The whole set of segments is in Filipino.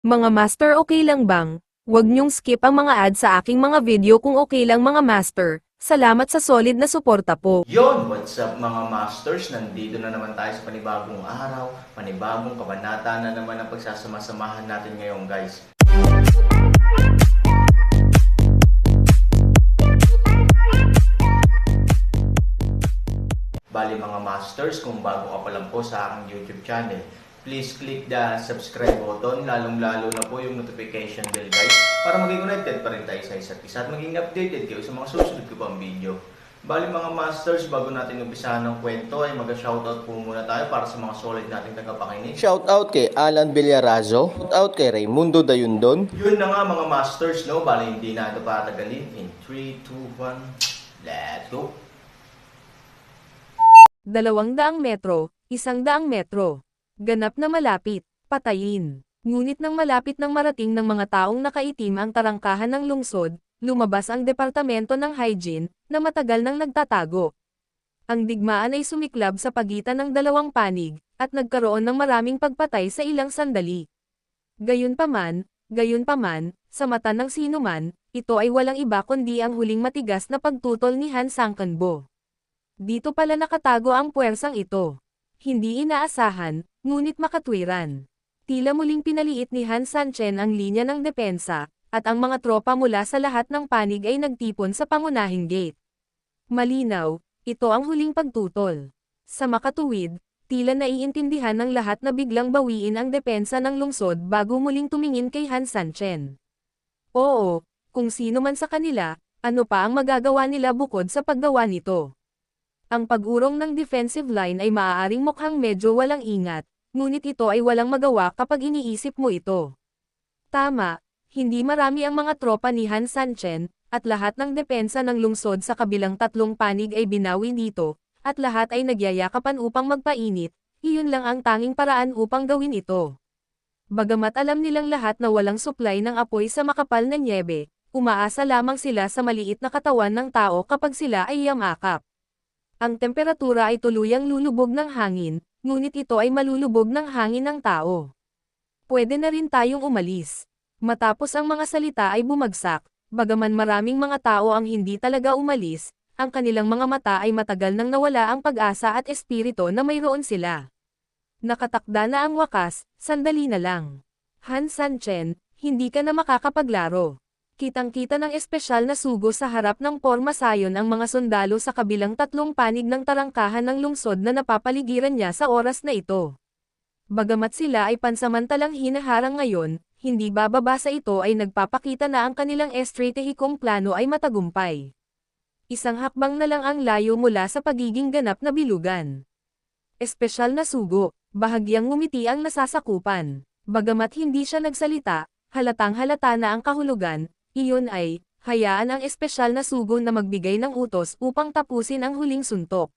Mga master, okay lang bang? Huwag niyong skip ang mga ads sa aking mga video kung okay lang mga master. Salamat sa solid na suporta po. Yon, what's up mga masters? Nandito na naman tayo sa panibagong araw, panibagong kabanata na naman ang pagsasama-samahan natin ngayon guys. Bali mga masters, kung bago ka pa lang po sa aking YouTube channel, please click the subscribe button, lalong-lalo na po yung notification bell guys, para maging connected pa rin tayo sa isa't isa at maging updated kayo sa mga susunod ko pang video. Bali mga masters, bago natin umpisahan ng kwento ay mag-shoutout po muna tayo para sa mga solid nating tagapakinig. Shoutout kay Alan Villarazo, shoutout kay Raimundo Dayundon. Yun na nga mga masters, no? Bali hindi na ito patagalin. In 3, 2, 1, let's go! 200 metro, 100 metro. Ganap na malapit, patayin. Ngunit nang malapit nang marating ng mga taong nakaitim ang tarangkahan ng lungsod, lumabas ang Departamento ng Hygiene, na matagal nang nagtatago. Ang digmaan ay sumiklab sa pagitan ng dalawang panig, at nagkaroon ng maraming pagpatay sa ilang sandali. Gayunpaman, sa mata ng sinuman, ito ay walang iba kundi ang huling matigas na pagtutol ni Han Sangkanbo. Dito pala nakatago ang puwersang ito. Hindi inaasahan, ngunit makatwiran. Tila muling pinaliit ni Han Sanchen ang linya ng depensa, at ang mga tropa mula sa lahat ng panig ay nagtipon sa pangunahing gate. Malinaw, ito ang huling pagtutol. Sa makatuwid, tila naiintindihan ng lahat na biglang bawiin ang depensa ng lungsod bago muling tumingin kay Han Sanchen. Oo, kung sino man sa kanila, ano pa ang magagawa nila bukod sa paggawa nito? Ang pag-urong ng defensive line ay maaaring mukhang medyo walang ingat, ngunit ito ay walang magawa kapag iniisip mo ito. Tama, hindi marami ang mga tropa ni Han Sanchen, at lahat ng depensa ng lungsod sa kabilang tatlong panig ay binawi dito, at lahat ay nagyayakapan upang magpainit, iyon lang ang tanging paraan upang gawin ito. Bagamat alam nilang lahat na walang supply ng apoy sa makapal na nyebe, umaasa lamang sila sa maliit na katawan ng tao kapag sila ay yamakap. Ang temperatura ay tuluyang lulubog ng hangin, ngunit ito ay malulubog ng hangin ng tao. Pwede na rin tayong umalis. Matapos ang mga salita ay bumagsak, bagaman maraming mga tao ang hindi talaga umalis, ang kanilang mga mata ay matagal nang nawala ang pag-asa at espirito na mayroon sila. Nakatakda na ang wakas, sandali na lang. Han Sanchen, hindi ka na makakapaglaro. Kitang-kita ng espesyal na sugo sa harap ng pormasayon ang mga sundalo sa kabilang tatlong panig ng tarangkahan ng lungsod na napapaligiran niya sa oras na ito. Bagamat sila ay pansamantalang hinaharang ngayon, hindi bababa sa ito ay nagpapakita na ang kanilang estratehikong plano ay matagumpay. Isang hakbang na lang ang layo mula sa pagiging ganap na bilugan. Espesyal na sugo, bahagyang ngumiti ang nasasakupan. Bagamat hindi siya nagsalita, halatang halata na ang kahulugan. Iyon ay, hayaan ang espesyal na sugo na magbigay ng utos upang tapusin ang huling suntok.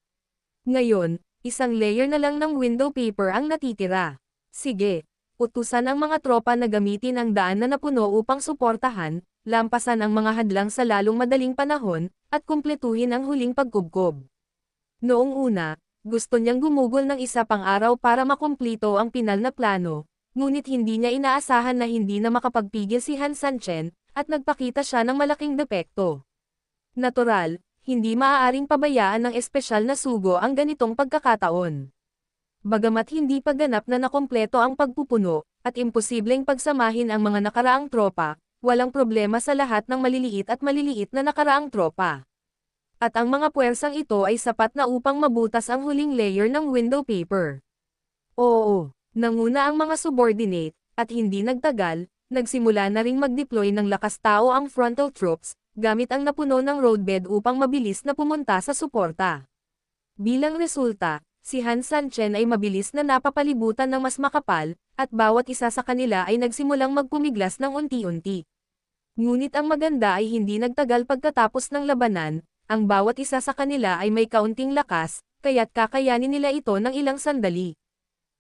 Ngayon, isang layer na lang ng window paper ang natitira. Sige, utusan ang mga tropa na gamitin ang daan na napuno upang suportahan, lampasan ang mga hadlang sa lalong madaling panahon, at kumpletuhin ang huling pagkubkob. Noong una, gusto niyang gumugol ng isa pang araw para makumplito ang pinal na plano, ngunit hindi niya inaasahan na hindi na makapagpigil si Han Sanchen, at nagpakita siya ng malaking depekto. Natural, hindi maaaring pabayaan ng espesyal na sugo ang ganitong pagkakataon. Bagamat hindi pa ganap na nakompleto ang pagpupuno, at imposibleng pagsamahin ang mga nakaraang tropa, walang problema sa lahat ng maliliit na nakaraang tropa. At ang mga puwersang ito ay sapat na upang mabutas ang huling layer ng window paper. Oo, nanguna ang mga subordinate, at hindi nagtagal, nagsimula na ring mag-deploy ng lakas tao ang frontal troops, gamit ang napuno ng roadbed upang mabilis na pumunta sa suporta. Bilang resulta, si Han Sanchen ay mabilis na napapalibutan ng mas makapal, at bawat isa sa kanila ay nagsimulang magpumiglas ng unti-unti. Ngunit ang maganda ay hindi nagtagal pagkatapos ng labanan, ang bawat isa sa kanila ay may kaunting lakas, kaya't kakayanin nila ito ng ilang sandali.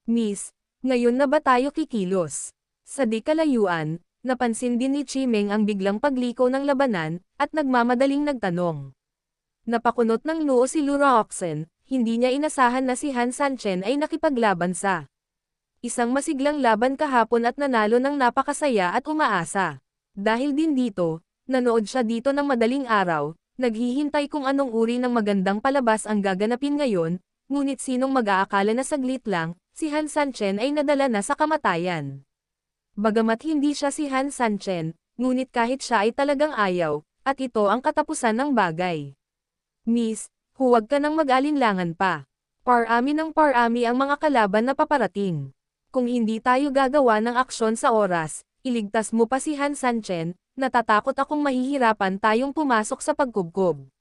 Miss, ngayon na ba tayo kikilos? Sa di kalayuan, napansin din ni Chimeng ang biglang pagliko ng labanan, at nagmamadaling nagtanong. Napakunot ng noo si Lura Oxen, hindi niya inasahan na si Han Sanchen ay nakipaglaban sa Isang masiglang laban kahapon at nanalo ng napakasaya at umaasa. Dahil din dito, nanood siya dito ng madaling araw, naghihintay kung anong uri ng magandang palabas ang gaganapin ngayon, ngunit sinong mag-aakala na saglit lang, si Han Sanchen ay nadala na sa kamatayan. Bagamat hindi siya si Han Sanchen, ngunit kahit siya ay talagang ayaw, at ito ang katapusan ng bagay. Miss, huwag ka nang mag-alinlangan pa. Parami ng parami ang mga kalaban na paparating. Kung hindi tayo gagawa ng aksyon sa oras, iligtas mo pa si Han Sanchen, natatakot akong mahihirapan tayong pumasok sa pagkubkob.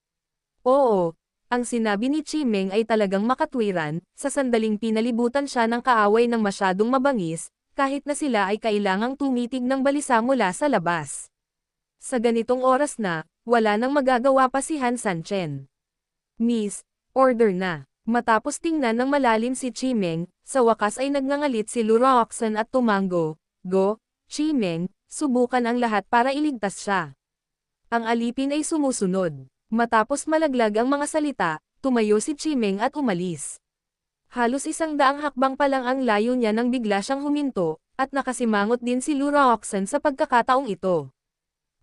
Oo, ang sinabi ni Chimeng ay talagang makatwiran, sa sandaling pinalibutan siya ng kaaway ng masyadong mabangis, kahit na sila ay kailangang tumitig ng balisa mula sa labas. Sa ganitong oras na, wala nang magagawa pa si Han Sanchen. Miss, order na. Matapos tingnan ng malalim si Chimeng, sa wakas ay nagngangalit si Luroxen at tumango. Go, Chimeng, subukan ang lahat para iligtas siya. Ang alipin ay sumusunod. Matapos malaglag ang mga salita, tumayo si Chimeng at umalis. Halos 100 hakbang pa lang ang layo niya nang bigla siyang huminto, at nakasimangot din si Luroxen sa pagkakataong ito.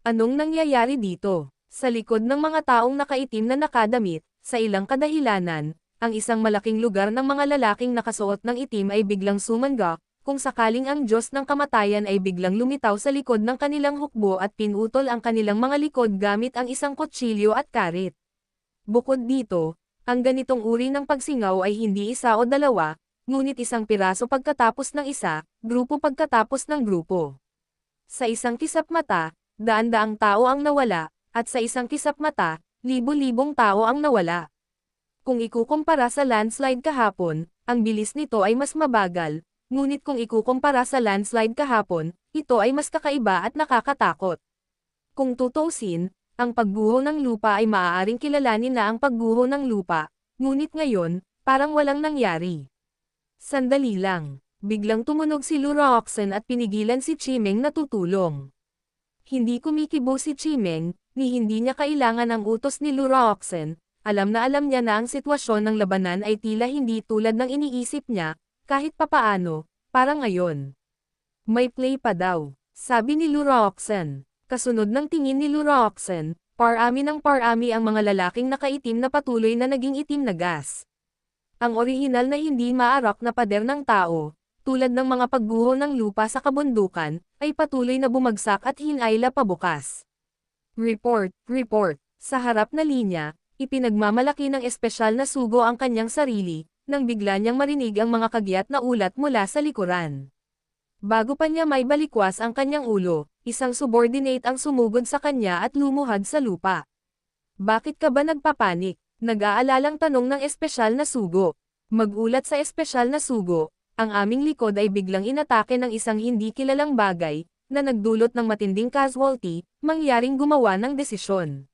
Anong nangyayari dito? Sa likod ng mga taong nakaitim na nakadamit, sa ilang kadahilanan, ang isang malaking lugar ng mga lalaking nakasuot ng itim ay biglang sumangga, kung sakaling ang Diyos ng kamatayan ay biglang lumitaw sa likod ng kanilang hukbo at pinutol ang kanilang mga likod gamit ang isang kutsilyo at karit. Bukod dito, ang ganitong uri ng pagsingaw ay hindi isa o dalawa, ngunit isang piraso pagkatapos ng isa, grupo pagkatapos ng grupo. Sa isang kisap mata, daan-daang tao ang nawala, at sa isang kisap mata, libo-libong tao ang nawala. Kung ikukumpara sa landslide kahapon, ang bilis nito ay mas mabagal, ngunit kung ikukumpara sa landslide kahapon, ito ay mas kakaiba at nakakatakot. Kung tutuusin, ang pagguho ng lupa ay maaaring kilalanin na ang pagguho ng lupa, ngunit ngayon, parang walang nangyari. Sandali lang, biglang tumunog si Luroxen at pinigilan si Chimeng na tutulong. Hindi kumikibo si Chimeng, ni hindi niya kailangan ang utos ni Luroxen, alam na niya na ang sitwasyon ng labanan ay tila hindi tulad ng iniisip niya, kahit papaano, parang ngayon. May play pa daw, sabi ni Luroxen. Kasunod ng tingin ni Luroxen, parami ng parami ang mga lalaking nakaitim na patuloy na naging itim na gas. Ang orihinal na hindi maarak na pader ng tao, tulad ng mga pagguho ng lupa sa kabundukan, ay patuloy na bumagsak at hinayla pabukas. Report. Sa harap na linya, ipinagmamalaki ng espesyal na sugo ang kanyang sarili, nang bigla niyang marinig ang mga kagyat na ulat mula sa likuran. Bago pa niya may balikwas ang kanyang ulo, isang subordinate ang sumugod sa kanya at lumuhad sa lupa. Bakit ka ba nagpapanik? Nag-aalalang tanong ng espesyal na sugo. Magulat sa espesyal na sugo, ang aming likod ay biglang inatake ng isang hindi kilalang bagay, na nagdulot ng matinding casualty, mangyaring gumawa ng desisyon.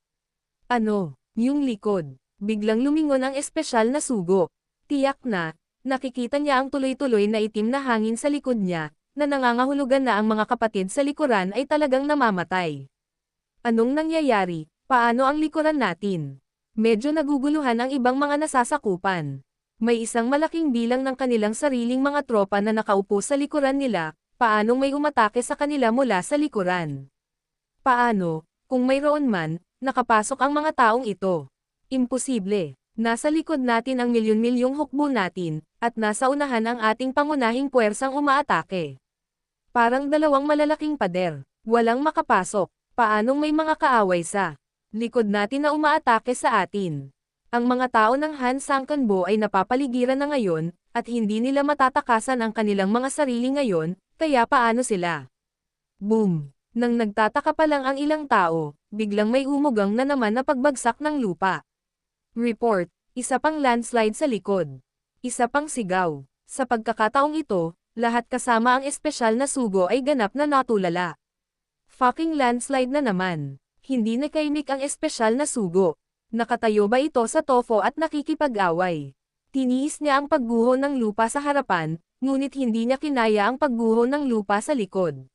Ano? Yung likod. Biglang lumingon ang espesyal na sugo. Tiyak na, nakikita niya ang tuloy-tuloy na itim na hangin sa likod niya, na nangangahulugan na ang mga kapatid sa likuran ay talagang namamatay. Anong nangyayari? Paano ang likuran natin? Medyo naguguluhan ang ibang mga nasasakupan. May isang malaking bilang ng kanilang sariling mga tropa na nakaupo sa likuran nila, paanong may umatake sa kanila mula sa likuran? Paano, kung mayroon man, nakapasok ang mga taong ito? Imposible. Nasa likod natin ang milyon-milyong hukbo natin, at nasa unahan ang ating pangunahing puwersang umaatake. Parang dalawang malalaking pader. Walang makapasok. Paanong may mga kaaway sa likod natin na umaatake sa atin? Ang mga tao ng Han Sangkanbo ay napapaligiran na ngayon, at hindi nila matatakasan ang kanilang mga sarili ngayon, kaya paano sila? Boom! Nang nagtataka pa lang ang ilang tao, biglang may umugang na naman na pagbagsak ng lupa. Report, isa pang landslide sa likod. Isa pang sigaw. Sa pagkakataong ito, lahat kasama ang espesyal na sugo ay ganap na natulala. Fucking landslide na naman. Hindi nakaimik ang espesyal na sugo. Nakatayo ba ito sa tofo at nakikipag-away? Tiniis niya ang pagguho ng lupa sa harapan, ngunit hindi niya kinaya ang pagguho ng lupa sa likod.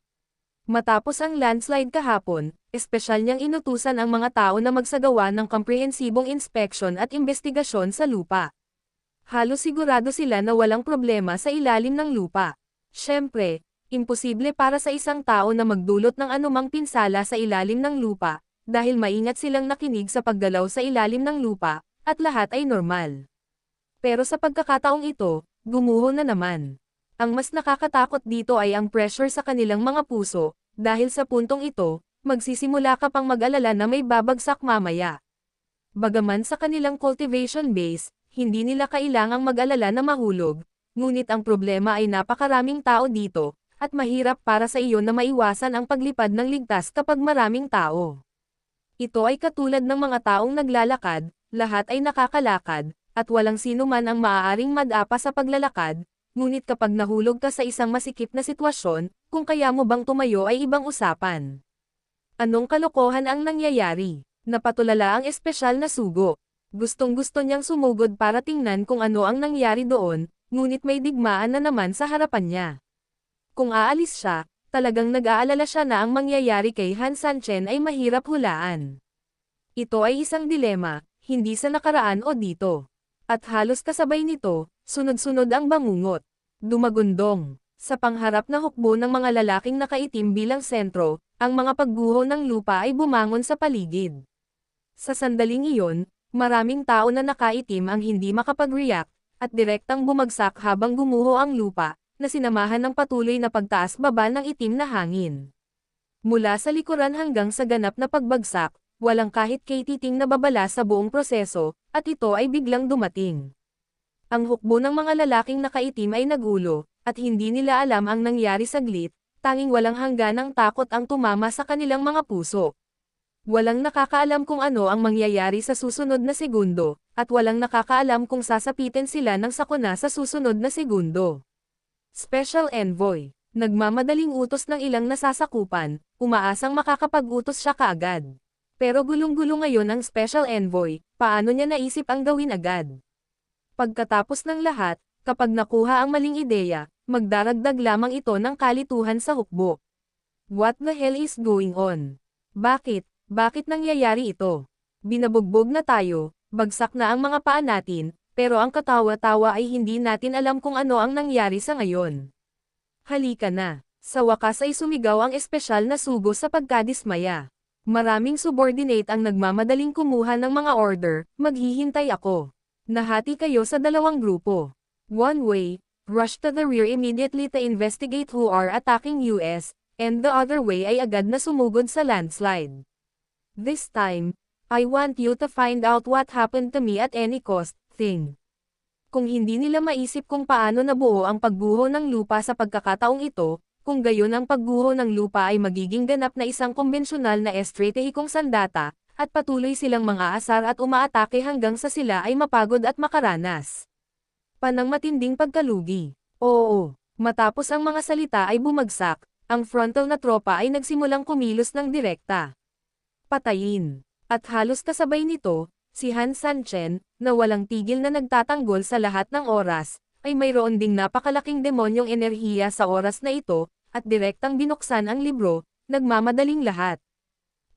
Matapos ang landslide kahapon, espesyal niyang inutusan ang mga tao na magsagawa ng komprehensibong inspeksyon at investigasyon sa lupa. Halos sigurado sila na walang problema sa ilalim ng lupa. Siyempre, imposible para sa isang tao na magdulot ng anumang pinsala sa ilalim ng lupa, dahil maingat silang nakinig sa paggalaw sa ilalim ng lupa, at lahat ay normal. Pero sa pagkakataong ito, gumuho na naman. Ang mas nakakatakot dito ay ang pressure sa kanilang mga puso, dahil sa puntong ito, magsisimula ka pang mag-alala na may babagsak mamaya. Bagaman sa kanilang cultivation base, hindi nila kailangang mag-alala na mahulog, ngunit ang problema ay napakaraming tao dito, at mahirap para sa iyo na maiwasan ang paglipad ng ligtas kapag maraming tao. Ito ay katulad ng mga taong naglalakad, lahat ay nakakalakad, at walang sino man ang maaaring madapa sa paglalakad, ngunit kapag nahulog ka sa isang masikip na sitwasyon, kung kaya mo bang tumayo ay ibang usapan. Anong kalokohan ang nangyayari? Napatulala ang espesyal na sugo. Gustong-gusto niyang sumugod para tingnan kung ano ang nangyari doon, ngunit may digmaan na naman sa harapan niya. Kung aalis siya, talagang nag-aalala siya na ang mangyayari kay Han Sanchen ay mahirap hulaan. Ito ay isang dilema, hindi sa nakaraan o dito. At halos kasabay nito, sunod-sunod ang bangungot. Dumagundong. Sa pangharap na hukbo ng mga lalaking nakaitim bilang sentro, ang mga pagguho ng lupa ay bumangon sa paligid. Sa sandaling iyon, maraming tao na nakaitim ang hindi makapag-react, at direktang bumagsak habang gumuho ang lupa, na sinamahan ng patuloy na pagtaas-baba ng itim na hangin. Mula sa likuran hanggang sa ganap na pagbagsak, walang kahit katiting na babala sa buong proseso, at ito ay biglang dumating. Ang hukbo ng mga lalaking nakaitim ay nagulo, at hindi nila alam ang nangyari saglit, tanging walang hangganang takot ang tumama sa kanilang mga puso. Walang nakakaalam kung ano ang mangyayari sa susunod na segundo, at walang nakakaalam kung sasapitin sila ng sakuna sa susunod na segundo. Special Envoy. Nagmamadaling utos ng ilang nasasakupan, umaasang makakapag-utos siya kaagad. Pero gulong-gulo ngayon ang Special Envoy, paano niya naisip ang gawin agad? Pagkatapos ng lahat, kapag nakuha ang maling ideya, magdaragdag lamang ito ng kalituhan sa hukbo. What the hell is going on? Bakit? Bakit nangyayari ito? Binabugbog na tayo, bagsak na ang mga paa natin, pero ang katawa-tawa ay hindi natin alam kung ano ang nangyari sa ngayon. Halika na. Sa wakas ay sumigaw ang espesyal na sugo sa pagkadismaya. Maraming subordinate ang nagmamadaling kumuha ng mga order, maghihintay ako. Nahati kayo sa dalawang grupo. One way, rush to the rear immediately to investigate who are attacking US, and the other way ay agad na sumugod sa landslide. This time, I want you to find out what happened to me at any cost, thing. Kung hindi nila maisip kung paano nabuo ang pagguho ng lupa sa pagkakataong ito, kung gayon ang pagguho ng lupa ay magiging ganap na isang konbensyonal na estratehikong sandata, at patuloy silang mga asar at umaatake hanggang sa sila ay mapagod at makaranas. Panang matinding pagkalugi. Oo, matapos ang mga salita ay bumagsak, ang frontal na tropa ay nagsimulang kumilos ng direkta. Patayin. At halos kasabay nito, si Han Sanchen, na walang tigil na nagtatanggol sa lahat ng oras, ay mayroon ding napakalaking demonyong enerhiya sa oras na ito, at direktang binuksan ang libro, nagmamadaling lahat.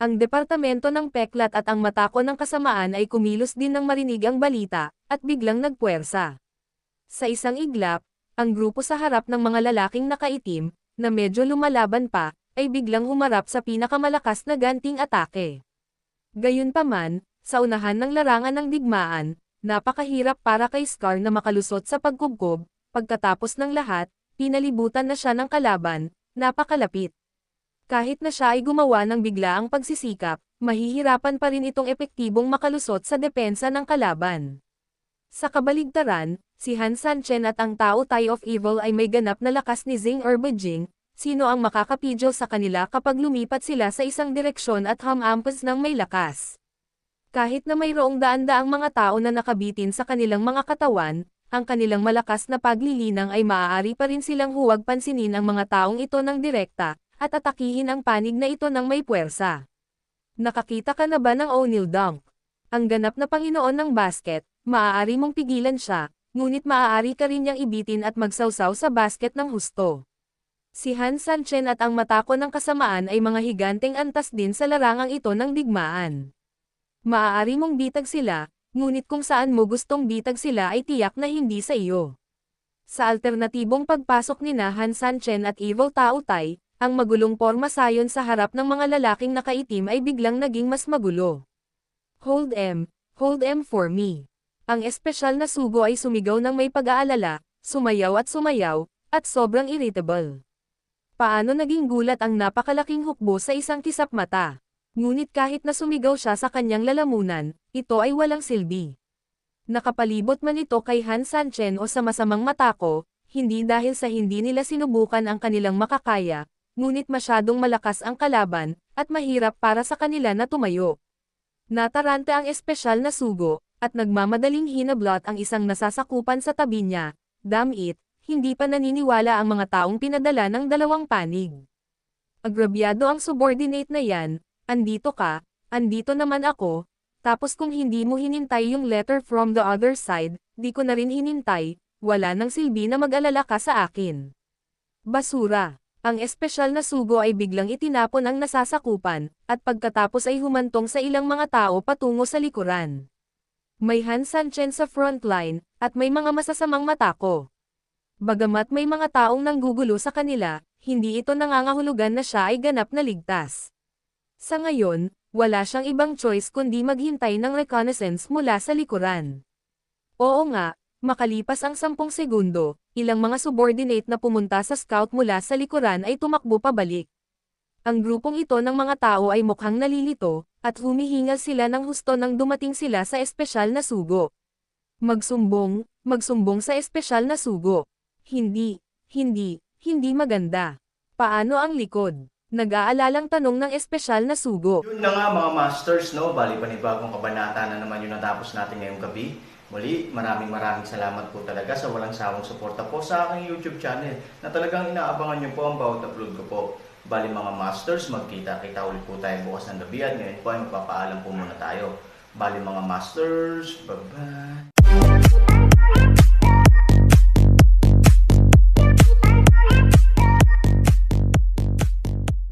Ang departamento ng peklat at ang matako ng kasamaan ay kumilos din nang marinig ang balita, at biglang nagpuwersa. Sa isang iglap, ang grupo sa harap ng mga lalaking nakaitim, na medyo lumalaban pa, ay biglang humarap sa pinakamalakas na ganting atake. Gayunpaman, sa unahan ng larangan ng digmaan, napakahirap para kay Scar na makalusot sa pagkubkob, pagkatapos ng lahat, pinalibutan na siya ng kalaban, napakalapit. Kahit na siya ay gumawa ng biglaang pagsisikap, mahihirapan pa rin itong epektibong makalusot sa depensa ng kalaban. Sa kabaligtaran, si Han Sanchen at ang Tao Tai of Evil ay may ganap na lakas ni Zing Erbajing, sino ang makakapidyo sa kanila kapag lumipat sila sa isang direksyon at hamampas ng may lakas. Kahit na mayroong daan-daang mga tao na nakabitin sa kanilang mga katawan, ang kanilang malakas na paglilinang ay maaari pa rin silang huwag pansinin ang mga taong ito ng direkta, at atakihin ang panig na ito ng may puwersa. Nakakita ka na ba ng O'Neil Dunk? Ang ganap na Panginoon ng basket, maaari mong pigilan siya, ngunit maaari ka rin niyang ibitin at magsawsaw sa basket ng husto. Si Han Sanchen at ang matako ng kasamaan ay mga higanteng antas din sa larangang ito ng digmaan. Maaari mong bitag sila, ngunit kung saan mo gustong bitag sila ay tiyak na hindi sa iyo. Sa alternatibong pagpasok ni Han Sanchen at Evil Tao Tai, ang magulong porma sayon sa harap ng mga lalaking nakaitim ay biglang naging mas magulo. Hold M for me. Ang espesyal na sugo ay sumigaw ng may pag-aalala, sumayaw, at sobrang irritable. Paano naging gulat ang napakalaking hukbo sa isang kisap mata? Ngunit kahit na sumigaw siya sa kanyang lalamunan, ito ay walang silbi. Nakapalibot man ito kay Han Sanchen o sa masamang mata ko, hindi dahil sa hindi nila sinubukan ang kanilang makakaya, ngunit masyadong malakas ang kalaban, at mahirap para sa kanila na tumayo. Nataranta ang espesyal na sugo, at nagmamadaling hinablot ang isang nasasakupan sa tabi niya. Damn it, hindi pa naniniwala ang mga taong pinadala ng dalawang panig. Agrabyado ang subordinate na yan, andito ka, andito naman ako, tapos kung hindi mo hinintay yung letter from the other side, di ko na rin hinintay, wala nang silbi na mag-alala ka sa akin. Basura. Ang espesyal na sugo ay biglang itinapon ang nasasakupan, at pagkatapos ay humantong sa ilang mga tao patungo sa likuran. May Han Sanchen sa front line, at may mga masasamang matako. Bagamat may mga taong nanggugulo sa kanila, hindi ito nangangahulugan na siya ay ganap na ligtas. Sa ngayon, wala siyang ibang choice kundi maghintay ng reconnaissance mula sa likuran. Oo nga, makalipas ang 10 segundo, ilang mga subordinate na pumunta sa scout mula sa likuran ay tumakbo pabalik. Ang grupong ito ng mga tao ay mukhang nalilito, at humihingal sila ng husto nang dumating sila sa espesyal na sugo. Magsumbong sa espesyal na sugo. Hindi maganda. Paano ang likod? Nag-aalalang tanong ng espesyal na sugo. Yun na nga mga masters, no? Bali panibagong kabanata na naman yung natapos natin ngayong gabi. Muli, maraming salamat po talaga sa walang sawang suporta po sa aking YouTube channel na talagang inaabangan nyo po ang bawat upload ko po. Bali mga masters, magkita-kita ulit po tayo bukas ng gabi at ngayon po ay magpapaalam po muna tayo. Bali mga masters, bye-bye!